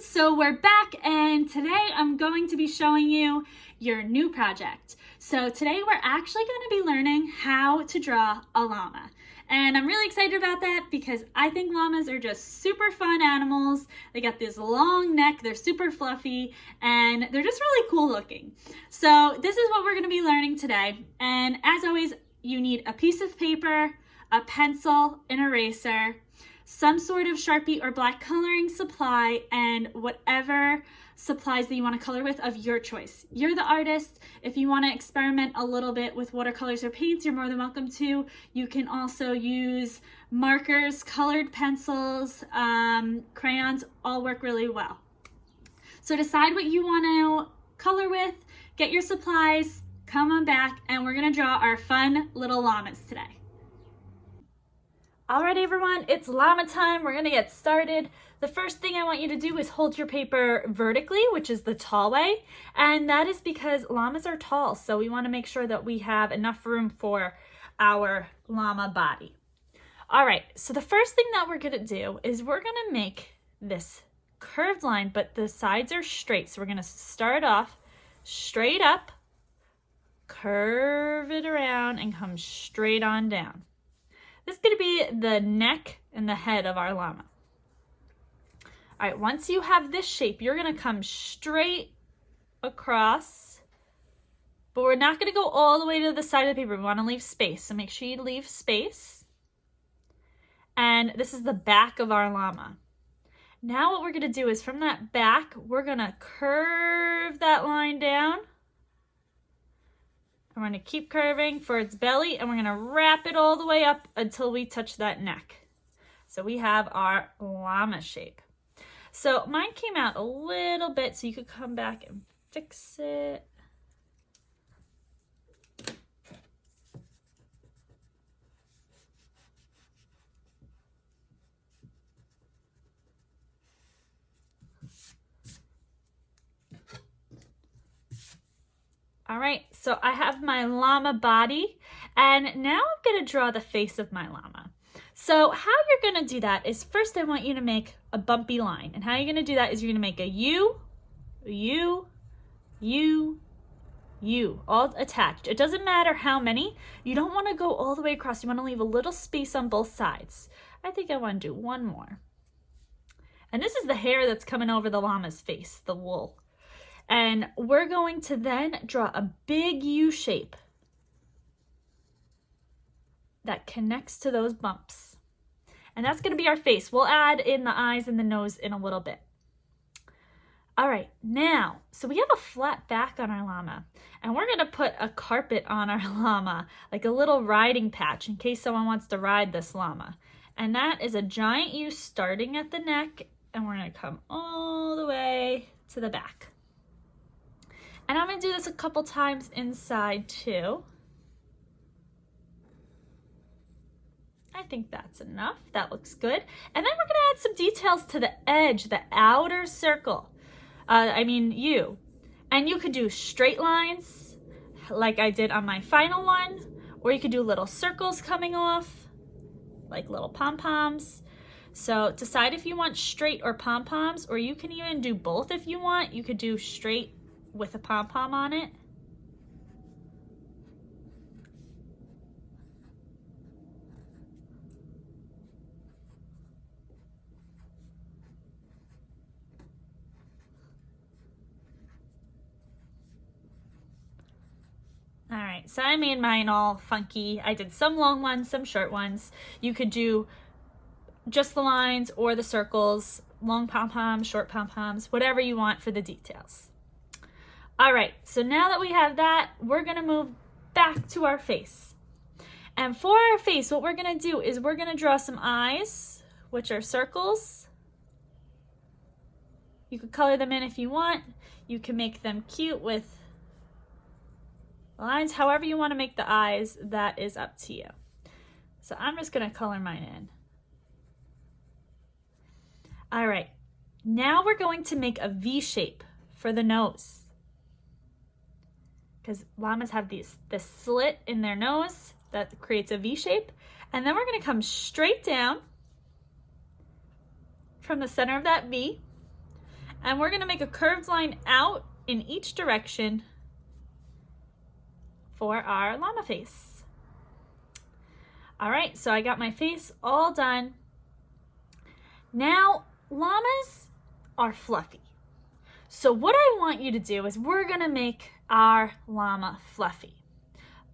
So we're back, and today I'm going to be showing you your new project. So today we're actually going to be learning how to draw a llama. And I'm really excited about that because I think llamas are just super fun animals. They got this long neck, they're super fluffy, and they're just really cool looking. So this is what we're going to be learning today. And as always, you need a piece of paper, a pencil, an eraser, some sort of Sharpie or black coloring supply, and whatever supplies that you want to color with of your choice. You're the artist. If you want to experiment a little bit with watercolors or paints, you're more than welcome to. You can also use markers, colored pencils, crayons, all work really well. So decide what you want to color with, get your supplies, come on back, and we're going to draw our fun little llamas today. Alright everyone, it's llama time. We're going to get started. The first thing I want you to do is hold your paper vertically, which is the tall way. And that is because llamas are tall, so we want to make sure that we have enough room for our llama body. Alright, so the first thing that we're going to do is we're going to make this curved line, but the sides are straight. So we're going to start off straight up, curve it around, and come straight on down. This is going to be the neck and the head of our llama. All right, once you have this shape, you're going to come straight across, but we're not going to go all the way to the side of the paper. We want to leave space, so make sure you leave space. And this is the back of our llama. Now what we're going to do is from that back, we're going to curve that line down. We're going to keep curving for its belly, and we're going to wrap it all the way up until we touch that neck. So we have our llama shape. So mine came out a little bit, so you could come back and fix it. All right, so I have my llama body, and now I'm going to draw the face of my llama. So how you're going to do that is first I want you to make a bumpy line. And how you're going to do that is you're going to make a U, U, U, U, all attached. It doesn't matter how many. You don't want to go all the way across. You want to leave a little space on both sides. I think I want to do one more. And this is the hair that's coming over the llama's face, the wool. And we're going to then draw a big U shape that connects to those bumps. And that's going to be our face. We'll add in the eyes and the nose in a little bit. All right, now, so we have a flat back on our llama, and we're going to put a carpet on our llama, like a little riding patch in case someone wants to ride this llama. And that is a giant U starting at the neck, and we're going to come all the way to the back. And I'm going to do this a couple times inside too. I think that's enough. That looks good. And then we're going to add some details to the edge, the outer circle. U. And you could do straight lines like I did on my final one, or you could do little circles coming off, like little pom-poms. So decide if you want straight or pom-poms, or you can even do both if you want. You could do straight with a pom-pom on it. All right, so I made mine all funky. I did some long ones, some short ones. You could do just the lines or the circles, long pom-poms, short pom-poms, whatever you want for the details. All right, so now that we have that, we're gonna move back to our face. And for our face, what we're gonna do is we're gonna draw some eyes, which are circles. You could color them in if you want. You can make them cute with lines, however you wanna make the eyes, that is up to you. So I'm just gonna color mine in. All right, now we're going to make a V shape for the nose. Because llamas have this slit in their nose that creates a V shape. And then we're going to come straight down from the center of that V, And we're gonna make a curved line out in each direction for our llama face. All right, so I got my face all done. Now, llamas are fluffy. So what I want you to do is we're gonna make our llama fluffy.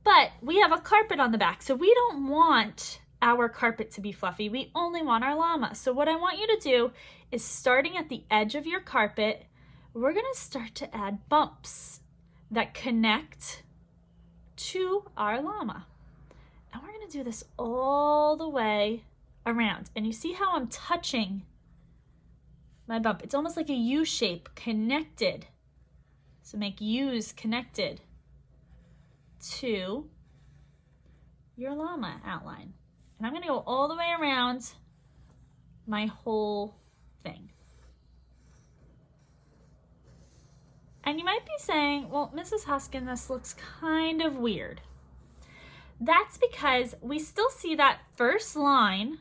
But we have a carpet on the back, so we don't want our carpet to be fluffy. We only want our llama. So what I want you to do is, starting at the edge of your carpet, we're gonna start to add bumps that connect to our llama. And we're gonna do this all the way around. And you see how I'm touching my bump? It's almost like a U shape connected. So make U's connected to your llama outline. And I'm gonna go all the way around my whole thing. And you might be saying, well, Mrs. Huskin, this looks kind of weird. That's because we still see that first line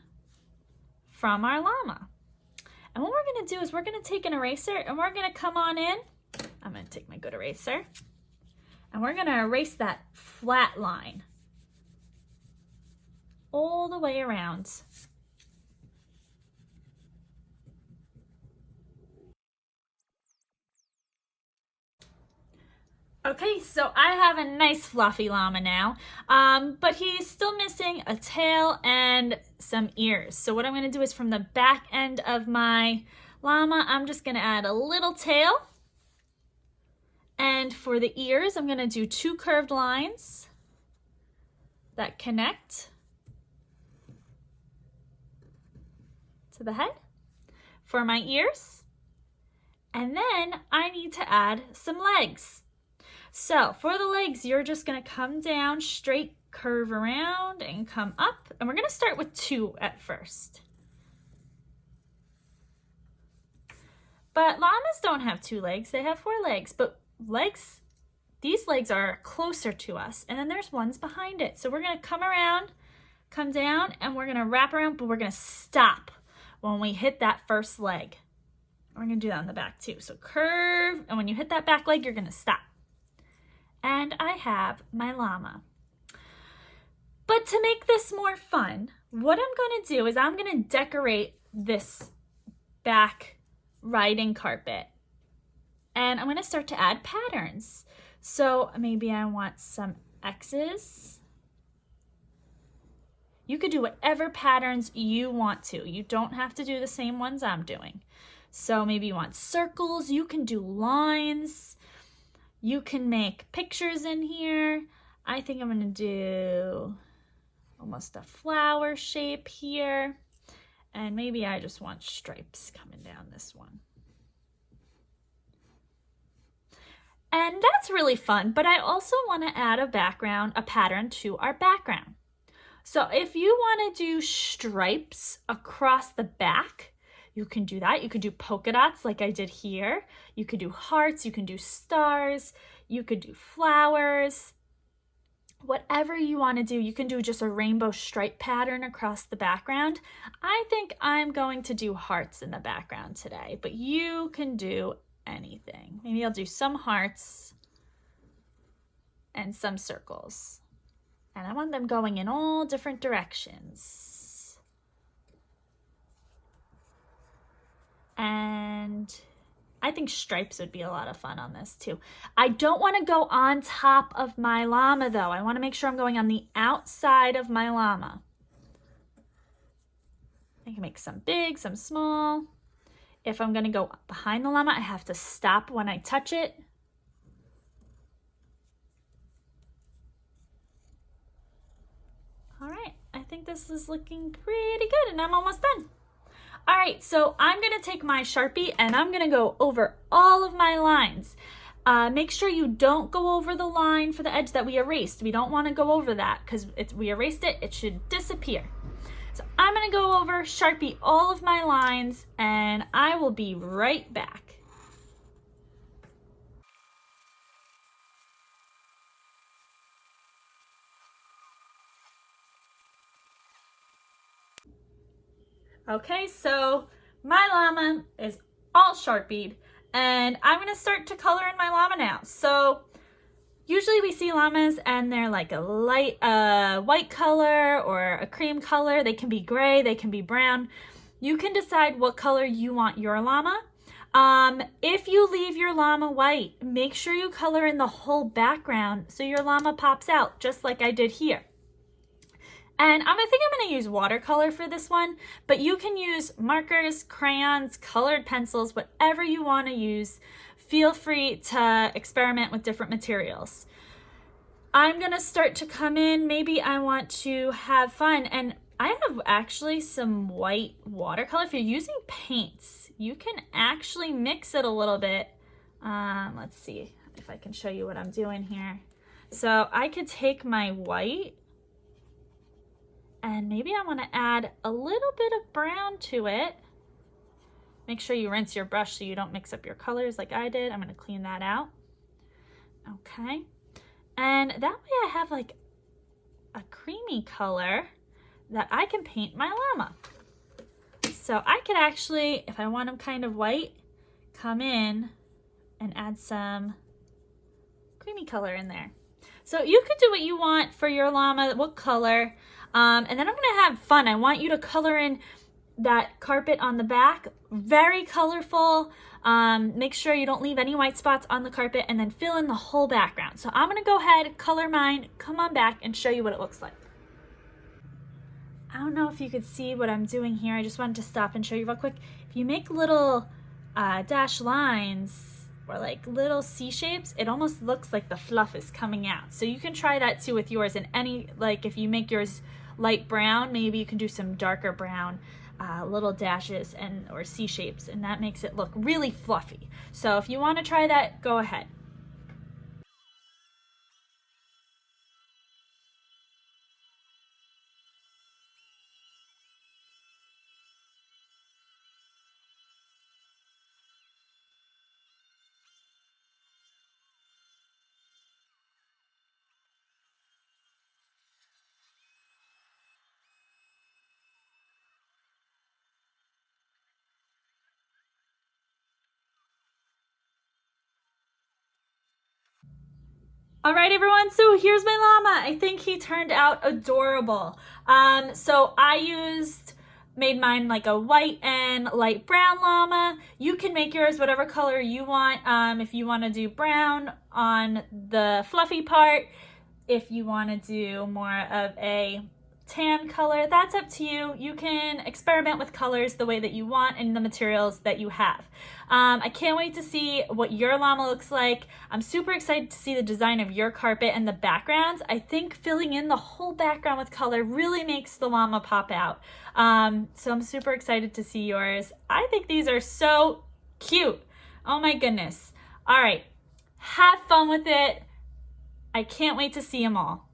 from our llama. And what we're gonna do is we're gonna take an eraser and we're gonna come on in. I'm gonna take my good eraser. And we're gonna erase that flat line all the way around. Okay, so I have a nice fluffy llama now, but he's still missing a tail and some ears. So what I'm gonna do is, from the back end of my llama, I'm just gonna add a little tail. And for the ears, I'm gonna do 2 curved lines that connect to the head for my ears. And then I need to add some legs. So for the legs, you're just gonna come down straight, curve around and come up. And we're gonna start with 2 at first. But llamas don't have 2 legs, they have 4 legs. But these legs are closer to us. And then there's ones behind it. So we're gonna come around, come down, and we're gonna wrap around, but we're gonna stop when we hit that first leg. We're gonna do that on the back too. So curve, and when you hit that back leg, you're gonna stop. And I have my llama. But to make this more fun, what I'm gonna do is I'm gonna decorate this back riding carpet. And I'm gonna start to add patterns. So maybe I want some X's. You could do whatever patterns you want to. You don't have to do the same ones I'm doing. So maybe you want circles, you can do lines. You can make pictures in here. I think I'm gonna do almost a flower shape here. And maybe I just want stripes coming down this one. And that's really fun, but I also wanna add a pattern to our background. So if you wanna do stripes across the back, you can do that. You could do polka dots like I did here. You could do hearts, you can do stars, you could do flowers. Whatever you want to do, you can do just a rainbow stripe pattern across the background. I think I'm going to do hearts in the background today, but you can do anything. Maybe I'll do some hearts and some circles. And I want them going in all different directions. And I think stripes would be a lot of fun on this too. I don't want to go on top of my llama though. I want to make sure I'm going on the outside of my llama. I can make some big, some small. If I'm going to go behind the llama, I have to stop when I touch it. All right, I think this is looking pretty good and I'm almost done. All right, so I'm gonna take my Sharpie and I'm gonna go over all of my lines. Make sure you don't go over the line for the edge that we erased. We don't wanna go over that because we erased it, it should disappear. So I'm gonna go over, Sharpie all of my lines, and I will be right back. Okay, so my llama is all Sharpied And I'm gonna start to color in my llama now. So usually we see llamas and they're like a light white color or a cream color. They can be gray, they can be brown. You can decide what color you want your llama. If you leave your llama white, make sure you color in the whole background so your llama pops out, just like I did here. And I think I'm going to use watercolor for this one, but you can use markers, crayons, colored pencils, whatever you want to use. Feel free to experiment with different materials. I'm going to start to come in. Maybe I want to have fun. And I have actually some white watercolor. If you're using paints, you can actually mix it a little bit. Let's see if I can show you what I'm doing here. So I could take my white and maybe I want to add a little bit of brown to it. Make sure you rinse your brush so you don't mix up your colors like I did. I'm going to clean that out. Okay. And that way I have like a creamy color that I can paint my llama. So I could actually, if I want them kind of white, come in and add some creamy color in there. So you could do what you want for your llama, what color. And then I'm gonna have fun. I want you to color in that carpet on the back, very colorful. Make sure you don't leave any white spots on the carpet and then fill in the whole background. So I'm gonna go ahead, color mine, come on back and show you what it looks like. I don't know if you could see what I'm doing here. I just wanted to stop and show you real quick. If you make little dash lines or like little C shapes, it almost looks like the fluff is coming out. So you can try that too with yours. And any, like if you make yours light brown, maybe you can do some darker brown little dashes and or C shapes, and that makes it look really fluffy. So if you want to try that, go ahead. All right, everyone, so here's my llama. I think he turned out adorable. So I made mine like a white and light brown llama. You can make yours whatever color you want. If you want to do brown on the fluffy part, if you want to do more of a tan color, that's up to you. You can experiment with colors the way that you want and the materials that you have. I can't wait to see what your llama looks like. I'm super excited to see the design of your carpet and the backgrounds. I think filling in the whole background with color really makes the llama pop out. So I'm super excited to see yours. I think these are so cute. Oh my goodness. All right, have fun with it. I can't wait to see them all.